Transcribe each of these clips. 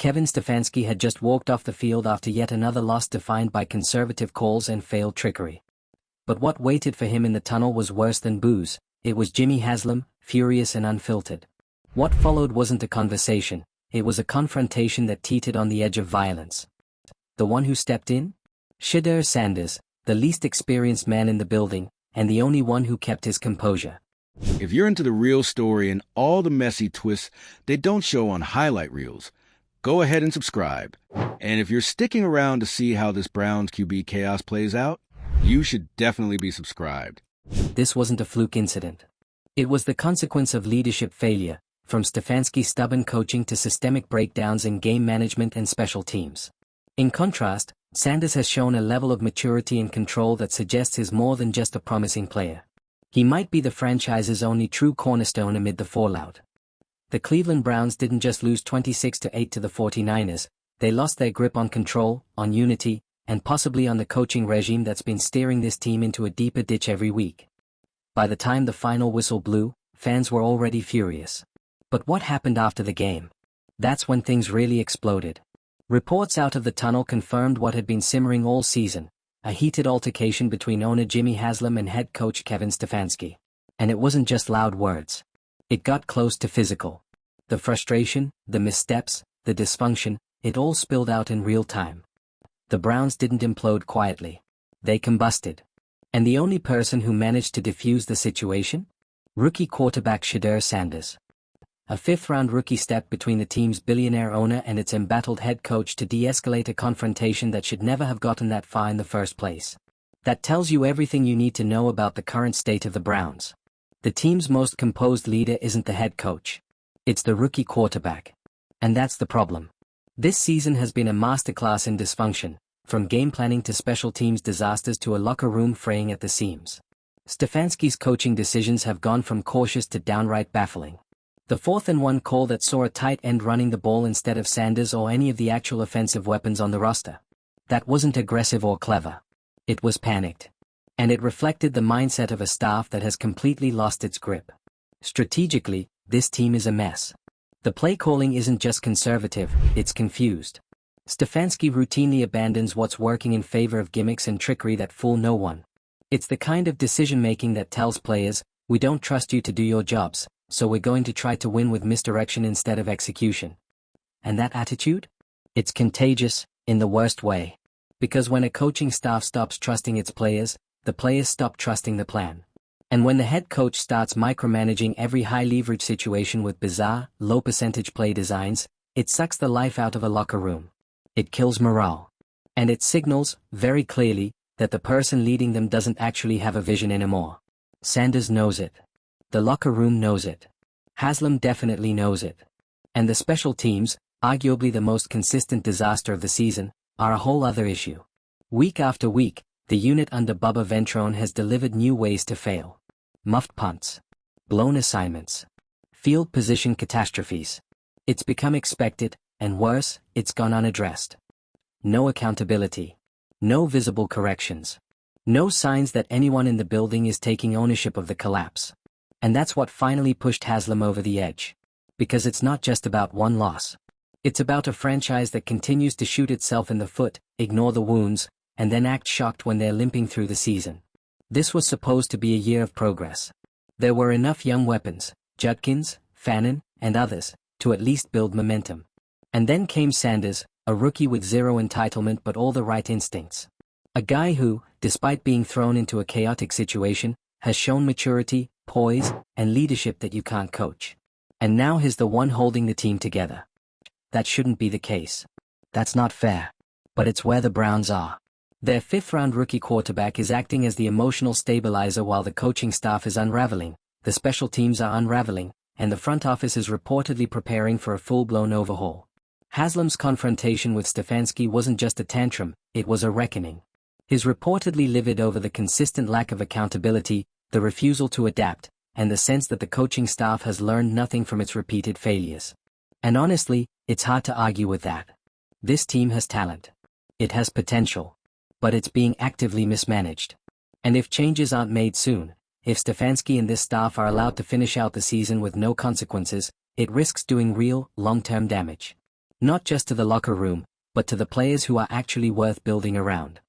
Kevin Stefanski had just walked off the field after yet another loss defined by conservative calls and failed trickery. But what waited for him in the tunnel was worse than booze. It was Jimmy Haslam, furious and unfiltered. What followed wasn't a conversation, it was a confrontation that teetered on the edge of violence. The one who stepped in? Shedeur Sanders, the least experienced man in the building, and the only one who kept his composure. If you're into the real story and all the messy twists they don't show on highlight reels, go ahead and subscribe. And if you're sticking around to see how this Browns QB chaos plays out, you should definitely be subscribed. This wasn't a fluke incident. It was the consequence of leadership failure, from Stefanski's stubborn coaching to systemic breakdowns in game management and special teams. In contrast, Sanders has shown a level of maturity and control that suggests he's more than just a promising player. He might be the franchise's only true cornerstone amid the fallout. The Cleveland Browns didn't just lose 26-8 to the 49ers, they lost their grip on control, on unity, and possibly on the coaching regime that's been steering this team into a deeper ditch every week. By the time the final whistle blew, fans were already furious. But what happened after the game? That's when things really exploded. Reports out of the tunnel confirmed what had been simmering all season, a heated altercation between owner Jimmy Haslam and head coach Kevin Stefanski. And it wasn't just loud words. It got close to physical. The frustration, the missteps, the dysfunction, it all spilled out in real time. The Browns didn't implode quietly. They combusted. And the only person who managed to defuse the situation? Rookie quarterback Shedeur Sanders. A fifth-round rookie stepped between the team's billionaire owner and its embattled head coach to de-escalate a confrontation that should never have gotten that far in the first place. That tells you everything you need to know about the current state of the Browns. The team's most composed leader isn't the head coach. It's the rookie quarterback. And that's the problem. This season has been a masterclass in dysfunction, from game planning to special teams disasters to a locker room fraying at the seams. Stefanski's coaching decisions have gone from cautious to downright baffling. The 4th-and-1 call that saw a tight end running the ball instead of Sanders or any of the actual offensive weapons on the roster. That wasn't aggressive or clever. It was panicked. And it reflected the mindset of a staff that has completely lost its grip. Strategically, this team is a mess. The play calling isn't just conservative, it's confused. Stefanski routinely abandons what's working in favor of gimmicks and trickery that fool no one. It's the kind of decision-making that tells players, we don't trust you to do your jobs, so we're going to try to win with misdirection instead of execution. And that attitude? It's contagious, in the worst way. Because when a coaching staff stops trusting its players, the players stop trusting the plan. And when the head coach starts micromanaging every high-leverage situation with bizarre, low-percentage play designs, it sucks the life out of a locker room. It kills morale. And it signals, very clearly, that the person leading them doesn't actually have a vision anymore. Sanders knows it. The locker room knows it. Haslam definitely knows it. And the special teams, arguably the most consistent disaster of the season, are a whole other issue. Week after week, the unit under Bubba Ventrone has delivered new ways to fail. Muffed punts. Blown assignments. Field position catastrophes. It's become expected, and worse, it's gone unaddressed. No accountability. No visible corrections. No signs that anyone in the building is taking ownership of the collapse. And that's what finally pushed Haslam over the edge. Because it's not just about one loss. It's about a franchise that continues to shoot itself in the foot, ignore the wounds, and then act shocked when they're limping through the season. This was supposed to be a year of progress. There were enough young weapons, Judkins, Fannin, and others, to at least build momentum. And then came Sanders, a rookie with zero entitlement but all the right instincts. A guy who, despite being thrown into a chaotic situation, has shown maturity, poise, and leadership that you can't coach. And now he's the one holding the team together. That shouldn't be the case. That's not fair. But it's where the Browns are. Their 5th-round rookie quarterback is acting as the emotional stabilizer while the coaching staff is unraveling, the special teams are unraveling, and the front office is reportedly preparing for a full-blown overhaul. Haslam's confrontation with Stefanski wasn't just a tantrum, it was a reckoning. He's reportedly livid over the consistent lack of accountability, the refusal to adapt, and the sense that the coaching staff has learned nothing from its repeated failures. And honestly, it's hard to argue with that. This team has talent. It has potential. But it's being actively mismanaged. And if changes aren't made soon, if Stefanski and this staff are allowed to finish out the season with no consequences, it risks doing real, long-term damage. Not just to the locker room, but to the players who are actually worth building around.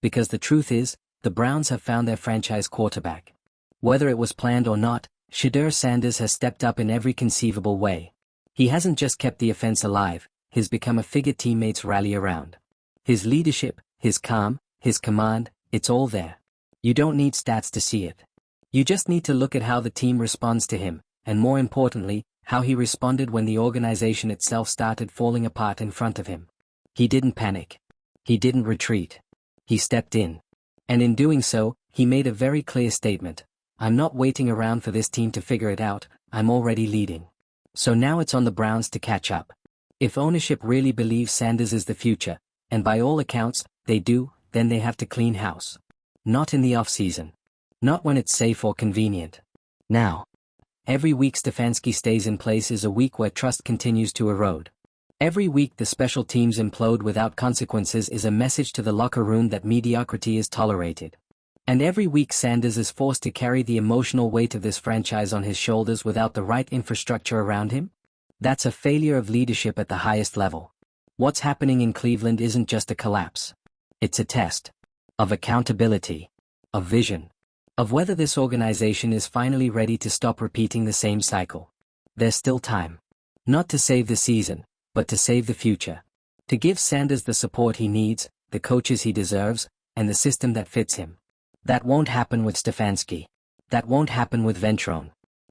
Because the truth is, the Browns have found their franchise quarterback. Whether it was planned or not, Shedeur Sanders has stepped up in every conceivable way. He hasn't just kept the offense alive, he's become a figure teammates rally around. His leadership, his calm, his command, it's all there. You don't need stats to see it. You just need to look at how the team responds to him, and more importantly, how he responded when the organization itself started falling apart in front of him. He didn't panic. He didn't retreat. He stepped in. And in doing so, he made a very clear statement. I'm not waiting around for this team to figure it out, I'm already leading. So now it's on the Browns to catch up. If ownership really believes Sanders is the future, and by all accounts, they do, then they have to clean house. Not in the off-season. Not when it's safe or convenient. Now. Every week Stefanski stays in place is a week where trust continues to erode. Every week the special teams implode without consequences is a message to the locker room that mediocrity is tolerated. And every week Sanders is forced to carry the emotional weight of this franchise on his shoulders without the right infrastructure around him? That's a failure of leadership at the highest level. What's happening in Cleveland isn't just a collapse. It's a test. Of accountability. Of vision. Of whether this organization is finally ready to stop repeating the same cycle. There's still time. Not to save the season, but to save the future. To give Sanders the support he needs, the coaches he deserves, and the system that fits him. That won't happen with Stefanski. That won't happen with Ventrone.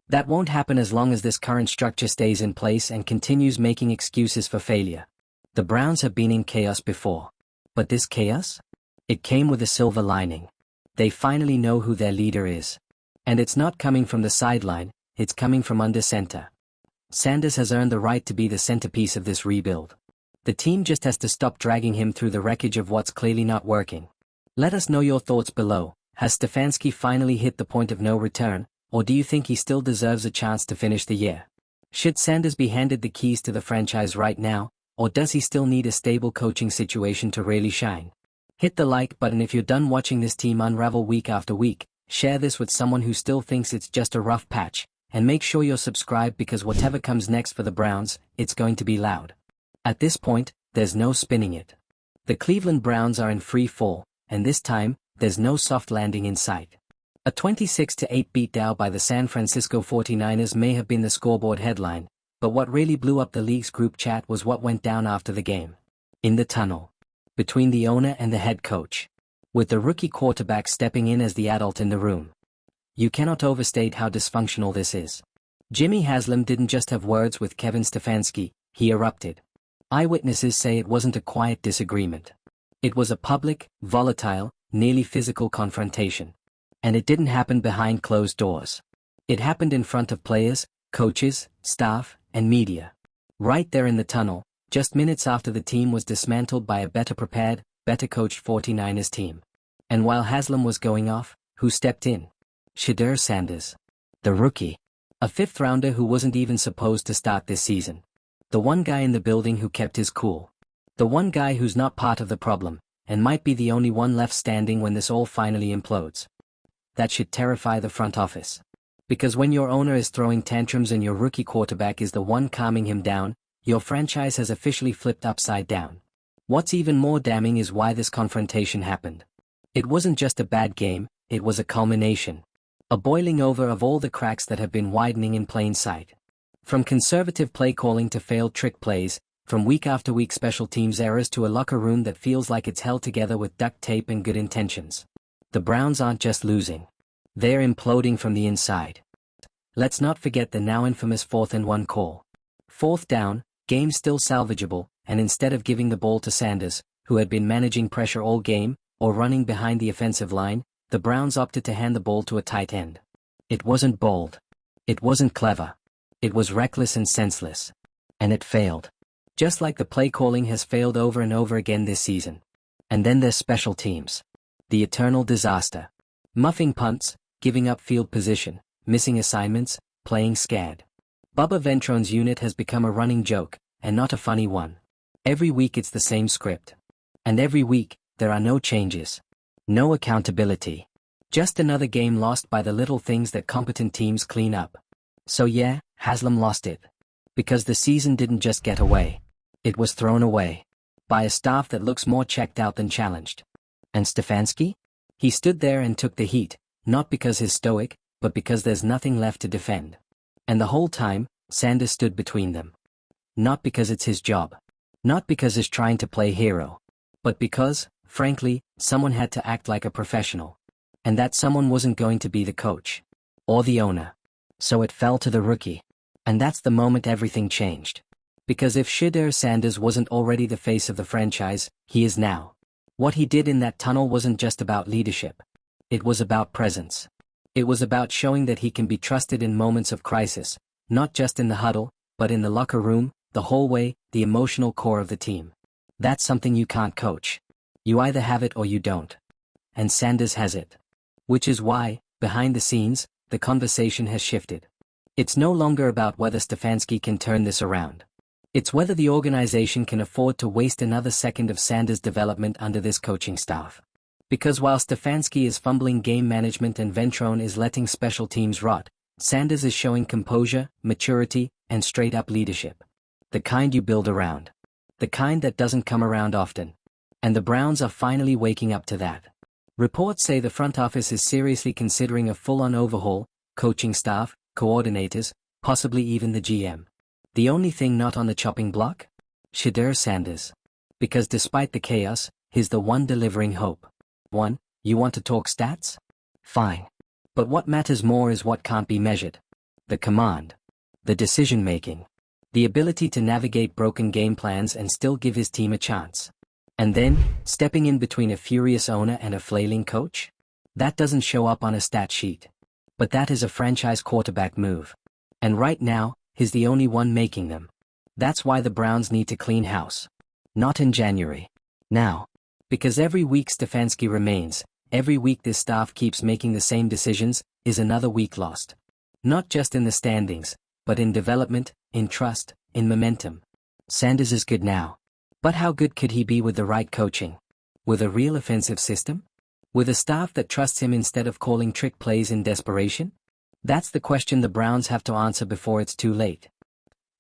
That won't happen as long as this current structure stays in place and continues making excuses for failure. The Browns have been in chaos before. But this chaos? It came with a silver lining. They finally know who their leader is. And it's not coming from the sideline, it's coming from under center. Sanders has earned the right to be the centerpiece of this rebuild. The team just has to stop dragging him through the wreckage of what's clearly not working. Let us know your thoughts below. Has Stefanski finally hit the point of no return, or do you think he still deserves a chance to finish the year? Should Sanders be handed the keys to the franchise right now, or does he still need a stable coaching situation to really shine? Hit the like button if you're done watching this team unravel week after week, share this with someone who still thinks it's just a rough patch, and make sure you're subscribed because whatever comes next for the Browns, it's going to be loud. At this point, there's no spinning it. The Cleveland Browns are in free fall, and this time, there's no soft landing in sight. A 26-8 beatdown by the San Francisco 49ers may have been the scoreboard headline, but what really blew up the league's group chat was what went down after the game. In the tunnel. Between the owner and the head coach. With the rookie quarterback stepping in as the adult in the room. You cannot overstate how dysfunctional this is. Jimmy Haslam didn't just have words with Kevin Stefanski, he erupted. Eyewitnesses say it wasn't a quiet disagreement. It was a public, volatile, nearly physical confrontation. And it didn't happen behind closed doors. It happened in front of players, coaches, staff, and media. Right there in the tunnel, just minutes after the team was dismantled by a better prepared, better coached 49ers team. And while Haslam was going off, who stepped in? Shedeur Sanders. The rookie. A fifth-rounder who wasn't even supposed to start this season. The one guy in the building who kept his cool. The one guy who's not part of the problem, and might be the only one left standing when this all finally implodes. That should terrify the front office. Because when your owner is throwing tantrums and your rookie quarterback is the one calming him down, your franchise has officially flipped upside down. What's even more damning is why this confrontation happened. It wasn't just a bad game, it was a culmination. A boiling over of all the cracks that have been widening in plain sight. From conservative play calling to failed trick plays, from week after week special teams errors to a locker room that feels like it's held together with duct tape and good intentions. The Browns aren't just losing. They're imploding from the inside. Let's not forget the now infamous 4th and 1 call. 4th down, game still salvageable, and instead of giving the ball to Sanders, who had been managing pressure all game, or running behind the offensive line, the Browns opted to hand the ball to a tight end. It wasn't bold. It wasn't clever. It was reckless and senseless. And it failed. Just like the play calling has failed over and over again this season. And then there's special teams. The eternal disaster. Muffing punts, giving up field position, missing assignments, playing scared. Bubba Ventrone's unit has become a running joke, and not a funny one. Every week it's the same script. And every week, there are no changes. No accountability. Just another game lost by the little things that competent teams clean up. So yeah, Haslam lost it. Because the season didn't just get away. It was thrown away. By a staff that looks more checked out than challenged. And Stefanski? He stood there and took the heat, not because he's stoic, but because there's nothing left to defend. And the whole time, Sanders stood between them. Not because it's his job. Not because he's trying to play hero. But because, frankly, someone had to act like a professional. And that someone wasn't going to be the coach. Or the owner. So it fell to the rookie. And that's the moment everything changed. Because if Shedeur Sanders wasn't already the face of the franchise, he is now. What he did in that tunnel wasn't just about leadership. It was about presence. It was about showing that he can be trusted in moments of crisis, not just in the huddle, but in the locker room, the hallway, the emotional core of the team. That's something you can't coach. You either have it or you don't. And Sanders has it. Which is why, behind the scenes, the conversation has shifted. It's no longer about whether Stefanski can turn this around. It's whether the organization can afford to waste another second of Sanders' development under this coaching staff. Because while Stefanski is fumbling game management and Ventrone is letting special teams rot, Sanders is showing composure, maturity, and straight-up leadership. The kind you build around. The kind that doesn't come around often. And the Browns are finally waking up to that. Reports say the front office is seriously considering a full-on overhaul, coaching staff, coordinators, possibly even the GM. The only thing not on the chopping block? Shedeur Sanders. Because despite the chaos, he's the one delivering hope. One, you want to talk stats? Fine. But what matters more is what can't be measured. The command. The decision-making. The ability to navigate broken game plans and still give his team a chance. And then, stepping in between a furious owner and a flailing coach? That doesn't show up on a stat sheet. But that is a franchise quarterback move. And right now, he's the only one making them. That's why the Browns need to clean house. Not in January. Now. Because every week Stefanski remains, every week this staff keeps making the same decisions, is another week lost. Not just in the standings, but in development, in trust, in momentum. Sanders is good now. But how good could he be with the right coaching? With a real offensive system? With a staff that trusts him instead of calling trick plays in desperation? That's the question the Browns have to answer before it's too late.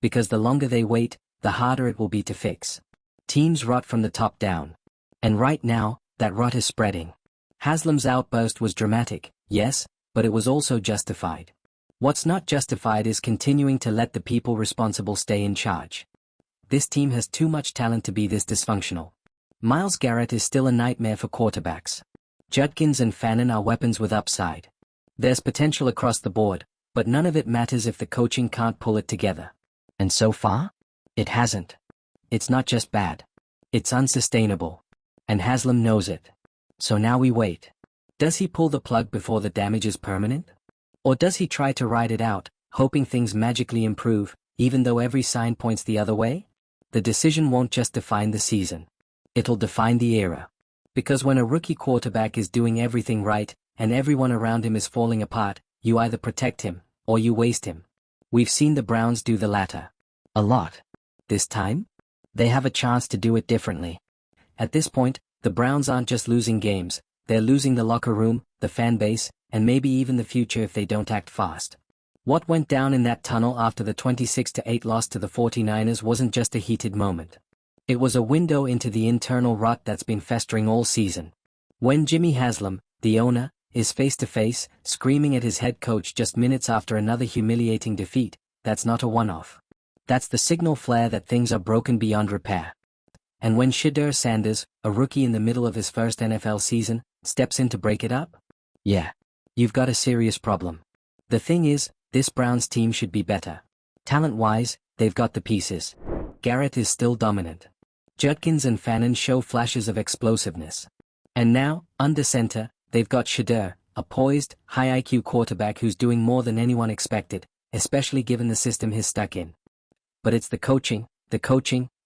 Because the longer they wait, the harder it will be to fix. Teams rot from the top down. And right now, that rot is spreading. Haslam's outburst was dramatic, yes, but it was also justified. What's not justified is continuing to let the people responsible stay in charge. This team has too much talent to be this dysfunctional. Myles Garrett is still a nightmare for quarterbacks. Judkins and Fannin are weapons with upside. There's potential across the board, but none of it matters if the coaching can't pull it together. And so far? It hasn't. It's not just bad. It's unsustainable. And Haslam knows it. So now we wait. Does he pull the plug before the damage is permanent? Or does he try to ride it out, hoping things magically improve, even though every sign points the other way? The decision won't just define the season. It'll define the era. Because when a rookie quarterback is doing everything right, and everyone around him is falling apart, you either protect him, or you waste him. We've seen the Browns do the latter. A lot. This time? They have a chance to do it differently. At this point, the Browns aren't just losing games, they're losing the locker room, the fan base, and maybe even the future if they don't act fast. What went down in that tunnel after the 26-8 loss to the 49ers wasn't just a heated moment. It was a window into the internal rot that's been festering all season. When Jimmy Haslam, the owner, is face-to-face, screaming at his head coach just minutes after another humiliating defeat, that's not a one-off. That's the signal flare that things are broken beyond repair. And when Shedeur Sanders, a rookie in the middle of his first NFL season, steps in to break it up? Yeah. You've got a serious problem. The thing is, this Browns team should be better. Talent-wise, they've got the pieces. Garrett is still dominant. Judkins and Fannin show flashes of explosiveness. And now, under center, they've got Shedeur, a poised, high-IQ quarterback who's doing more than anyone expected, especially given the system he's stuck in. But it's the coaching,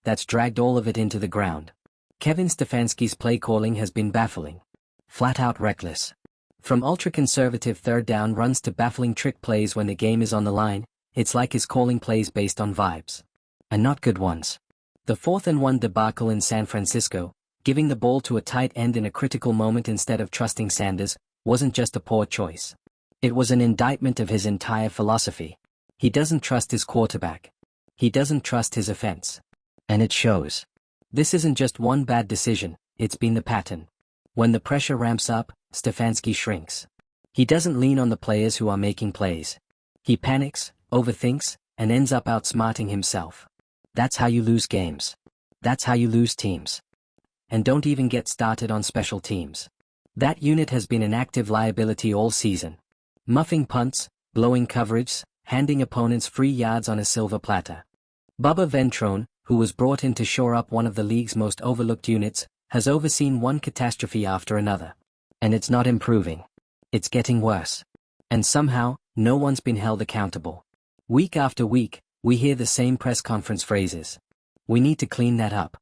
that's dragged all of it into the ground. Kevin Stefanski's play calling has been baffling. Flat-out reckless. From ultra-conservative third-down runs to baffling trick plays when the game is on the line, it's like he's calling plays based on vibes. And not good ones. The 4th-and-1 debacle in San Francisco, giving the ball to a tight end in a critical moment instead of trusting Sanders, wasn't just a poor choice. It was an indictment of his entire philosophy. He doesn't trust his quarterback. He doesn't trust his offense. And it shows. This isn't just one bad decision, it's been the pattern. When the pressure ramps up, Stefanski shrinks. He doesn't lean on the players who are making plays. He panics, overthinks, and ends up outsmarting himself. That's how you lose games. That's how you lose teams. And don't even get started on special teams. That unit has been an active liability all season. Muffing punts, blowing coverage, handing opponents free yards on a silver platter. Bubba Ventrone, who was brought in to shore up one of the league's most overlooked units, has overseen one catastrophe after another. And it's not improving. It's getting worse. And somehow, no one's been held accountable. Week after week, we hear the same press conference phrases. We need to clean that up.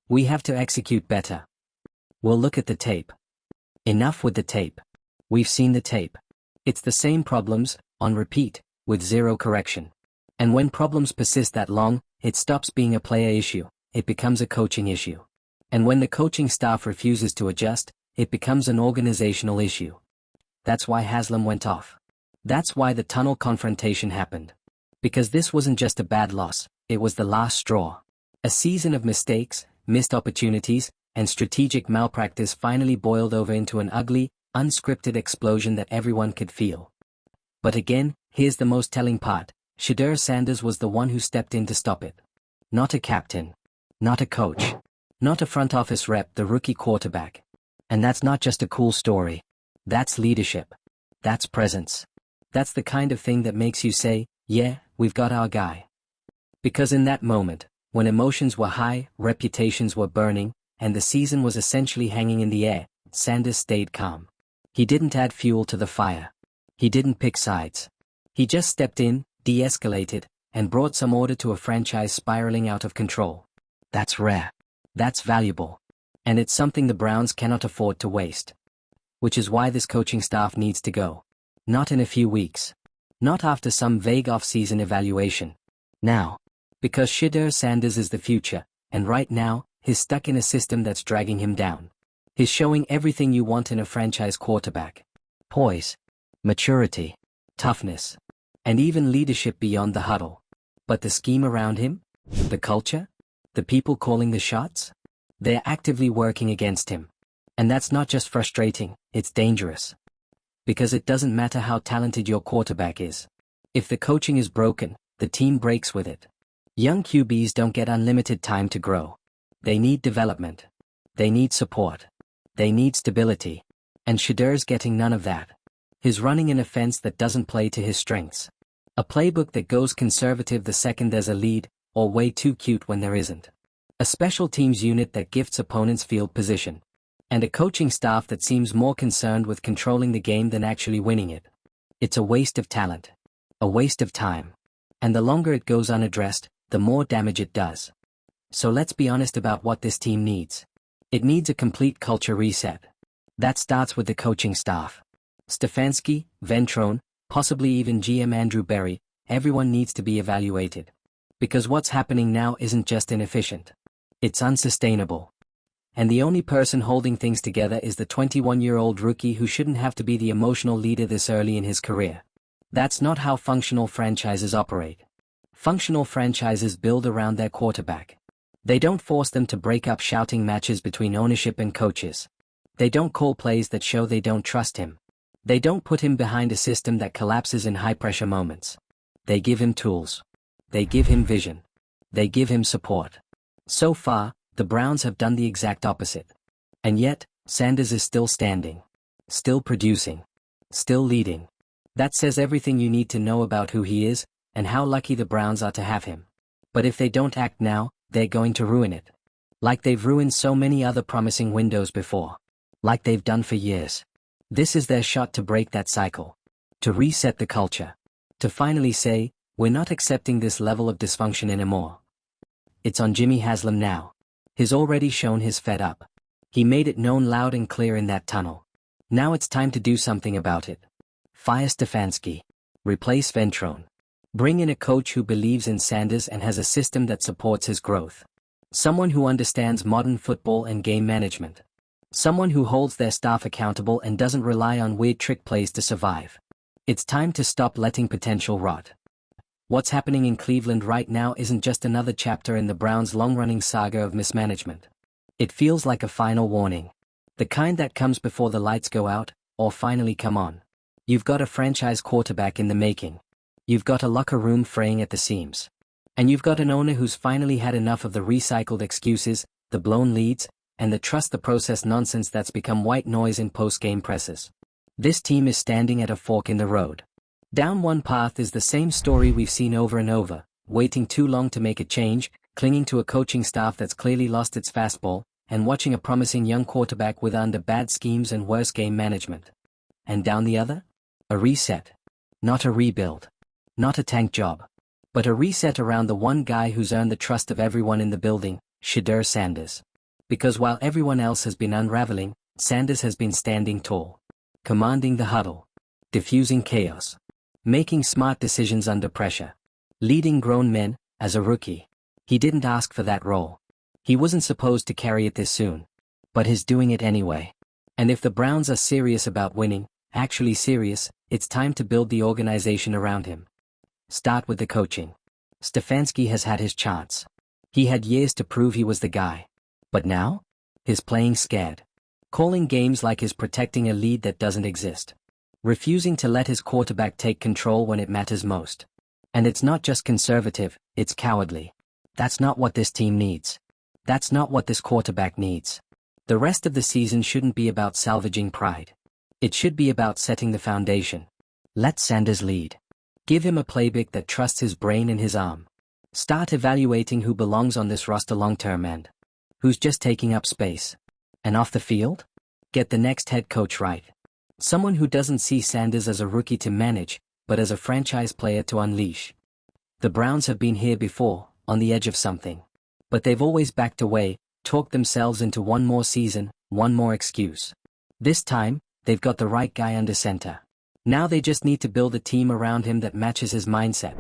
We have to execute better. We'll look at the tape. Enough with the tape. We've seen the tape. It's the same problems, on repeat, with zero correction. And when problems persist that long, it stops being a player issue, it becomes a coaching issue. And when the coaching staff refuses to adjust, it becomes an organizational issue. That's why Haslam went off. That's why the tunnel confrontation happened. Because this wasn't just a bad loss, it was the last straw. A season of mistakes, missed opportunities, and strategic malpractice finally boiled over into an ugly, unscripted explosion that everyone could feel. But again, here's the most telling part. Shedeur Sanders was the one who stepped in to stop it. Not a captain. Not a coach. Not a front office rep, the rookie quarterback. And that's not just a cool story. That's leadership. That's presence. That's the kind of thing that makes you say, yeah, we've got our guy. Because in that moment, when emotions were high, reputations were burning, and the season was essentially hanging in the air, Sanders stayed calm. He didn't add fuel to the fire. He didn't pick sides. He just stepped in, de-escalated, and brought some order to a franchise spiraling out of control. That's rare. That's valuable. And it's something the Browns cannot afford to waste. Which is why this coaching staff needs to go. Not in a few weeks. Not after some vague off-season evaluation. Now. Because Shedeur Sanders is the future, and right now, he's stuck in a system that's dragging him down. He's showing everything you want in a franchise quarterback. Poise. Maturity. Toughness. And even leadership beyond the huddle. But the scheme around him? The culture? The people calling the shots? They're actively working against him. And that's not just frustrating, it's dangerous. Because it doesn't matter how talented your quarterback is. If the coaching is broken, the team breaks with it. Young QBs don't get unlimited time to grow. They need development. They need support. They need stability. And Shedeur's getting none of that. He's running an offense that doesn't play to his strengths. A playbook that goes conservative the second there's a lead, or way too cute when there isn't. A special teams unit that gifts opponents field position. And a coaching staff that seems more concerned with controlling the game than actually winning it. It's a waste of talent. A waste of time. And the longer it goes unaddressed, the more damage it does. So let's be honest about what this team needs. It needs a complete culture reset. That starts with the coaching staff. Stefanski, Ventrone, possibly even GM Andrew Berry, everyone needs to be evaluated. Because what's happening now isn't just inefficient. It's unsustainable. And the only person holding things together is the 21-year-old rookie who shouldn't have to be the emotional leader this early in his career. That's not how functional franchises operate. Functional franchises build around their quarterback. They don't force them to break up shouting matches between ownership and coaches. They don't call plays that show they don't trust him. They don't put him behind a system that collapses in high-pressure moments. They give him tools. They give him vision. They give him support. So far, the Browns have done the exact opposite. And yet, Sanders is still standing. Still producing. Still leading. That says everything you need to know about who he is, and how lucky the Browns are to have him. But if they don't act now, they're going to ruin it. Like they've ruined so many other promising windows before. Like they've done for years. This is their shot to break that cycle. To reset the culture. To finally say, we're not accepting this level of dysfunction anymore. It's on Jimmy Haslam now. He's already shown his fed up. He made it known loud and clear in that tunnel. Now it's time to do something about it. Fire Stefanski. Replace Ventrone. Bring in a coach who believes in Sanders and has a system that supports his growth. Someone who understands modern football and game management. Someone who holds their staff accountable and doesn't rely on weird trick plays to survive. It's time to stop letting potential rot. What's happening in Cleveland right now isn't just another chapter in the Browns' long-running saga of mismanagement. It feels like a final warning. The kind that comes before the lights go out, or finally come on. You've got a franchise quarterback in the making. You've got a locker room fraying at the seams. And you've got an owner who's finally had enough of the recycled excuses, the blown leads, and the trust the process nonsense that's become white noise in post-game presses. This team is standing at a fork in the road. Down one path is the same story we've seen over and over, waiting too long to make a change, clinging to a coaching staff that's clearly lost its fastball, and watching a promising young quarterback with under bad schemes and worse game management. And down the other? A reset. Not a rebuild. Not a tank job. But a reset around the one guy who's earned the trust of everyone in the building, Shedeur Sanders. Because while everyone else has been unraveling, Sanders has been standing tall. Commanding the huddle. Diffusing chaos. Making smart decisions under pressure. Leading grown men, as a rookie. He didn't ask for that role. He wasn't supposed to carry it this soon. But he's doing it anyway. And if the Browns are serious about winning, actually serious, it's time to build the organization around him. Start with the coaching. Stefanski has had his chance. He had years to prove he was the guy. But now? He's playing scared. Calling games like he's protecting a lead that doesn't exist. Refusing to let his quarterback take control when it matters most. And it's not just conservative, it's cowardly. That's not what this team needs. That's not what this quarterback needs. The rest of the season shouldn't be about salvaging pride. It should be about setting the foundation. Let Sanders lead. Give him a playbook that trusts his brain and his arm. Start evaluating who belongs on this roster long-term and who's just taking up space. And off the field? Get the next head coach right. Someone who doesn't see Sanders as a rookie to manage, but as a franchise player to unleash. The Browns have been here before, on the edge of something. But they've always backed away, talked themselves into one more season, one more excuse. This time, they've got the right guy under center. Now they just need to build a team around him that matches his mindset.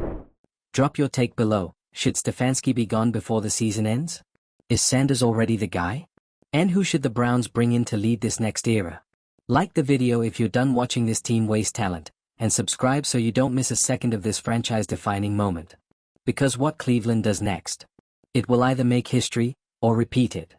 Drop your take below. Should Stefanski be gone before the season ends? Is Sanders already the guy? And who should the Browns bring in to lead this next era? Like the video if you're done watching this team waste talent, and subscribe so you don't miss a second of this franchise-defining moment. Because what Cleveland does next, it will either make history, or repeat it.